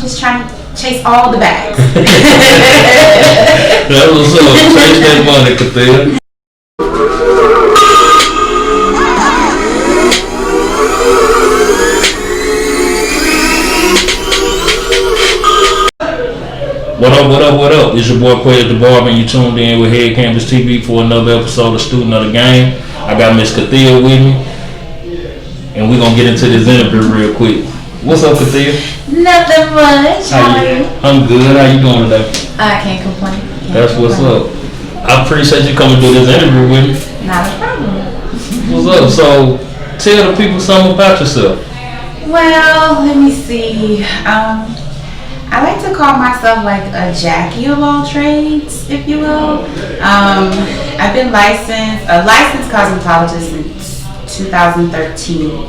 just trying to chase all the bags. That was chase that money, Kathia. What up? It's your boy Quay the Barber, and you tuned in with Head Campus TV for another episode of Student of the Game. I got Miss Kathia with me, and we're going to get into this interview real quick. What's up, Kathia? Nothing much. How are you? I'm good. How you doing today? I can't complain. That's what's up. I appreciate you coming to do this interview with me. Not a problem. What's up? So, tell the people something about yourself. Well, let me see. I like to call myself like a Jackie of all trades, if you will. I've been a licensed cosmetologist since 2013.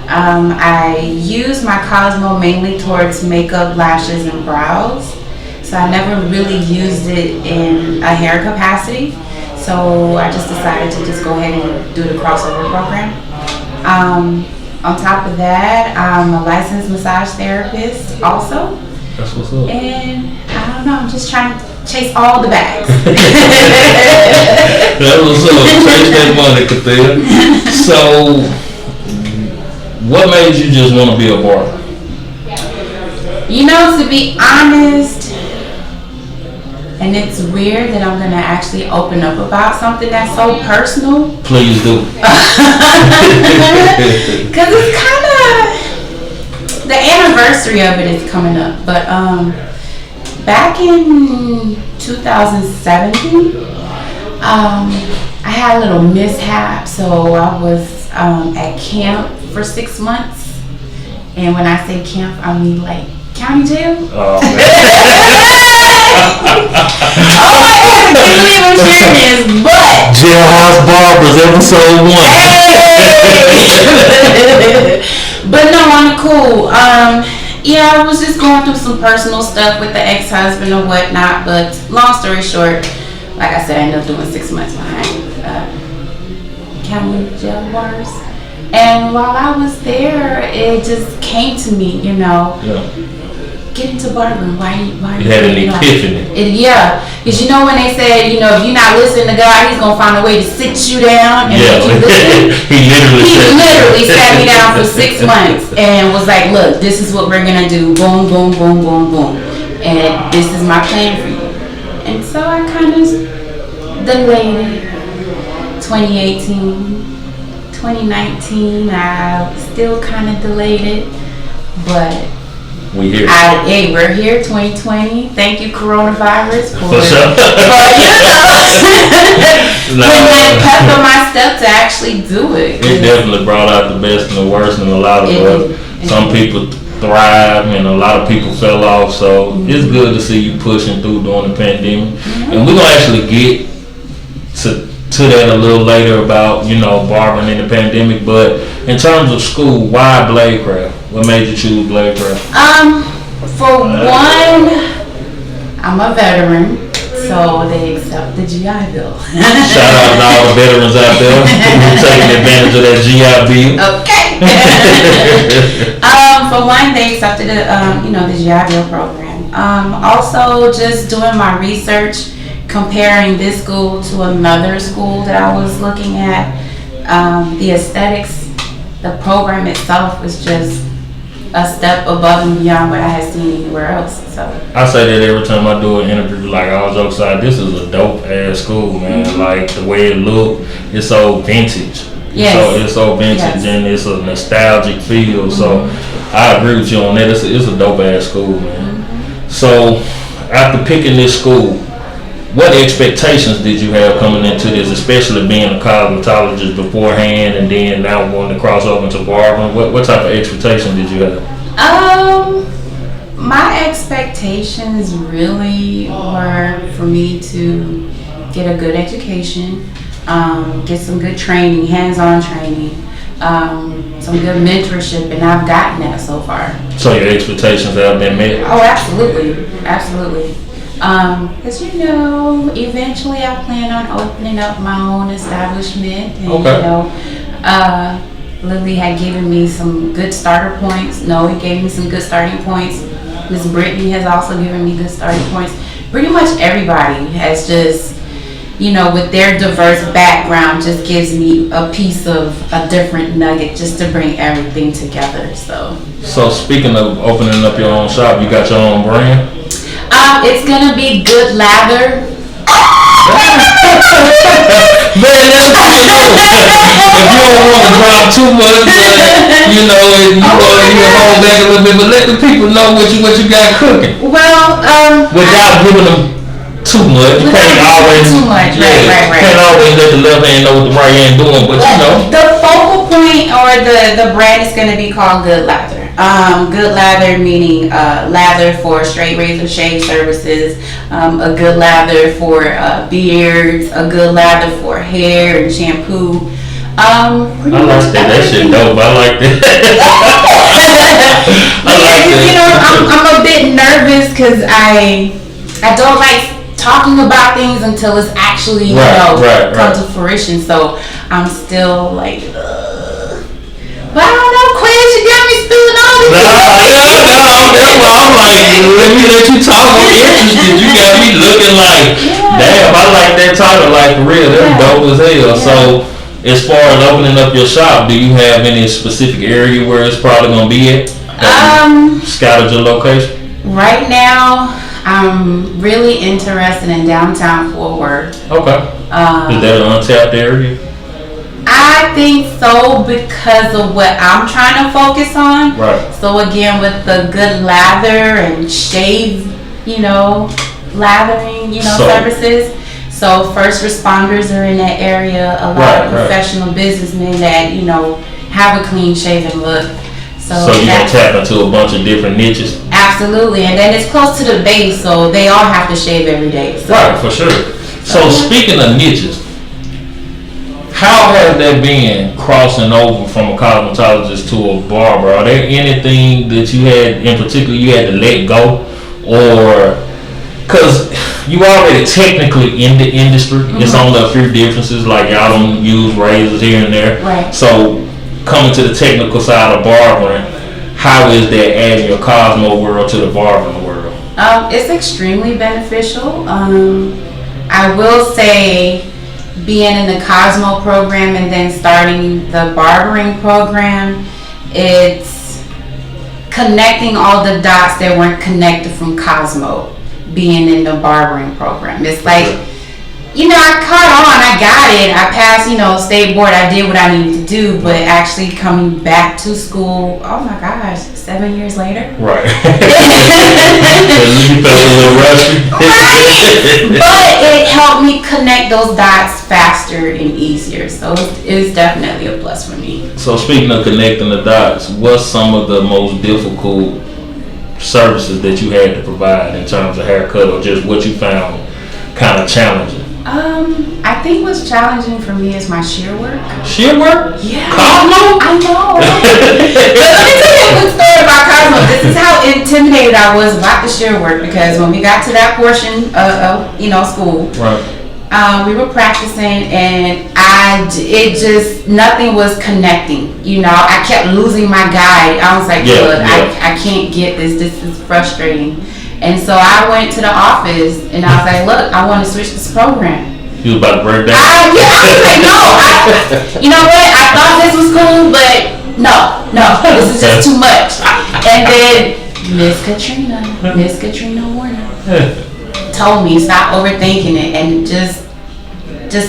I use my Cosmo mainly towards makeup, lashes, and brows. So I never really used it in a hair capacity. So I just decided to just go ahead and do the crossover program. On top of that, I'm a licensed massage therapist also. That's what's up. And I don't know, I'm just trying to chase all the bags. That was chase that money, Kathia. So, what made you just want to be a barber? You know, to be honest, and it's weird that I'm going to actually open up about something that's so personal. Please do. Because it's kind of, the anniversary of it is coming up. But back in 2017, I had a little mishap. So I was at camp for 6 months. And when I say camp, I mean like county jail. Oh, man. Oh my God, I can't believe I'm sharing this, but Jailhouse Barbers episode 1. Hey! But no, I'm cool. Yeah, I was just going through some personal stuff with the ex-husband or whatnot, but long story short, like I said, I ended up doing 6 months behind county jail bars. And while I was there, it just came to me, you know. Yeah. Get into barbering. Why you had an epiphany. Yeah, because you know when they said, you know, if you're not listening to God, He's gonna find a way to sit you down and make you listen. He literally sat me down for 6 months and was like, look, this is what we're gonna do. Boom, boom, boom, boom, boom, and this is my plan for you. And so I kind of delayed it. 2018, 2019, I still kind of delayed it, but. We're here. We're here, 2020. Thank you, coronavirus, for sure. putting that pep in my step to actually do it. It definitely brought out the best and the worst in a lot of us. Some people thrive and a lot of people fell off. So it's good to see you pushing through during the pandemic. And we're gonna actually get to that a little later about, you know, barbering in the pandemic. But in terms of school, why Bladecraft? What made you choose Bladecraft? For one, I'm a veteran, so they accept the GI Bill. Shout out to all the veterans out there who taking advantage of that GI Bill. Okay. For one, they accepted the GI Bill program. Also, just doing my research, comparing this school to another school that I was looking at, the aesthetics, the program itself was just a step above and beyond what I had seen anywhere else. So I say that every time I do an interview, like all jokes aside, this is a dope ass school, man. Like the way it look, it's so vintage. Yes. So it's so vintage, and it's a nostalgic feel. So I agree with you on that. It's a dope ass school, man. So after picking this school, what expectations did you have coming into this, especially being a cosmetologist beforehand and then now going to cross over into barbering? What type of expectations did you have? My expectations really were for me to get a good education, get some good training, hands-on training, some good mentorship, and I've gotten that so far. So your expectations have been met? Oh, absolutely. Because eventually I plan on opening up my own establishment, and Lily had given me some good starter points. He gave me some good starting points. Miss Brittany has also given me good starting points. Pretty much everybody has just, with their diverse background, just gives me a piece of a different nugget just to bring everything together. So speaking of opening up your own shop, you got your own brand? It's gonna be Good Lather. Man, that's if you don't want to drop too much, and you hold back a little bit, but let the people know what you got cooking. Well, without giving them too much. You can't always right. Can't always let the left hand know what the right hand doing, but the focal point or the brand is going to be called Good Lather. Good lather meaning lather for straight razor shave services, a good lather for beards, a good lather for hair and shampoo. I like that. That shit dope. I like that. I like that. I'm a bit nervous because I don't like talking about things until it's actually come to fruition. So I'm still like. But I don't know, Quinn, you got me spilling all this. That's why I'm like, let me let you talk. I'm interested. You got me looking like, damn, I like that title, like for real. That's dope as hell. So, as far as opening up your shop, do you have any specific area where it's probably gonna be at? Scouted your location? Right now, I'm really interested in downtown Fort Worth. Okay. Is that an untapped area? I think so because of what I'm trying to focus on. Right. So again, with the good lather and shave, lathering, services. So first responders are in that area. A lot of professional businessmen that have a clean shaven look. So you're gonna tap into a bunch of different niches. Absolutely, and then it's close to the base, so they all have to shave every day. So. Right, for sure. So speaking of niches. How has that been crossing over from a cosmetologist to a barber? Are there anything that you had in particular you had to let go? Or, because you already technically in the industry, it's only a few differences, like y'all don't use razors here and there. Right. So, coming to the technical side of barbering, how is that adding your Cosmo world to the barbering world? It's extremely beneficial. I will say, being in the Cosmo program and then starting the barbering program, it's connecting all the dots that weren't connected from Cosmo being in the barbering program. It's like, I caught on, I got it, I passed, state board, I did what I needed to do, but actually coming back to school, oh my gosh, 7 years later. Right. You felt a little rusty. Right. But it helped me connect those dots faster and easier, so it's definitely a plus for me. So speaking of connecting the dots, what's some of the most difficult services that you had to provide in terms of haircut, or just what you found kind of challenging? I think what's challenging for me is my shear work. Shear work? Yeah. Cosmo? I know. But let me tell you a good story about Cosmo. This is how intimidated I was about the shear work, because when we got to that portion of school, we were practicing and nothing was connecting. I kept losing my guide. I was like, I can't get this. This is frustrating. And so I went to the office and I was like, look, I want to switch this program. You was about to break down? I was like, no. You know what? I thought this was cool, but no, this is just too much. And then Miss Katrina Warner told me, stop overthinking it and just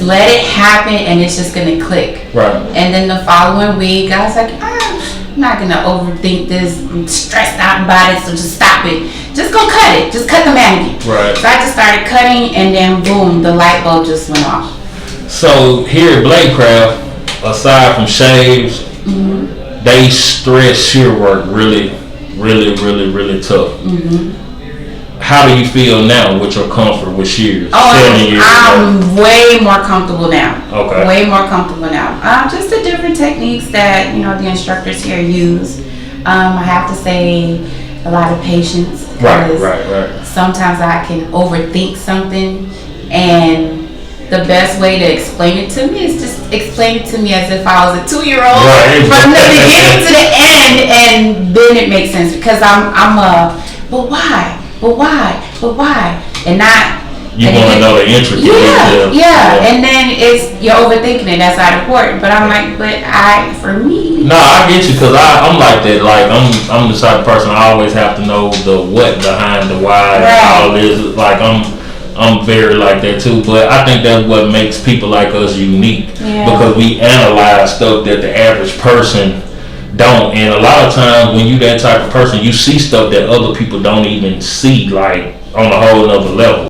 let it happen and it's just going to click. Right. And then the following week, I was like, I'm not going to overthink this. I'm stressed out about it, so just stop it. Just go cut it. Just cut the mannequin. Right. So I just started cutting, and then boom, the light bulb just went off. So here at Bladecraft, aside from shaves, they stress shear work really, really, really, really tough. How do you feel now with your comfort with shears? I'm way more comfortable now. Okay. Way more comfortable now. Just the different techniques that the instructors here use. I have to say, a lot of patience. Right. Sometimes I can overthink something, and the best way to explain it to me is just explain it to me as if I was a 2-year-old, from the beginning to the end, and then it makes sense, because I'm a but why? But why? But why? And not. You want to know the intricate details. Yeah. And then you're overthinking it. That's not important. But I'm like, for me. No, I get you, because I'm like that. Like, I'm the type of person, I always have to know the what behind the why and all this. Like, I'm very like that too. But I think that's what makes people like us unique. Because we analyze stuff that the average person don't. And a lot of times when you that type of person, you see stuff that other people don't even see, like on a whole nother level.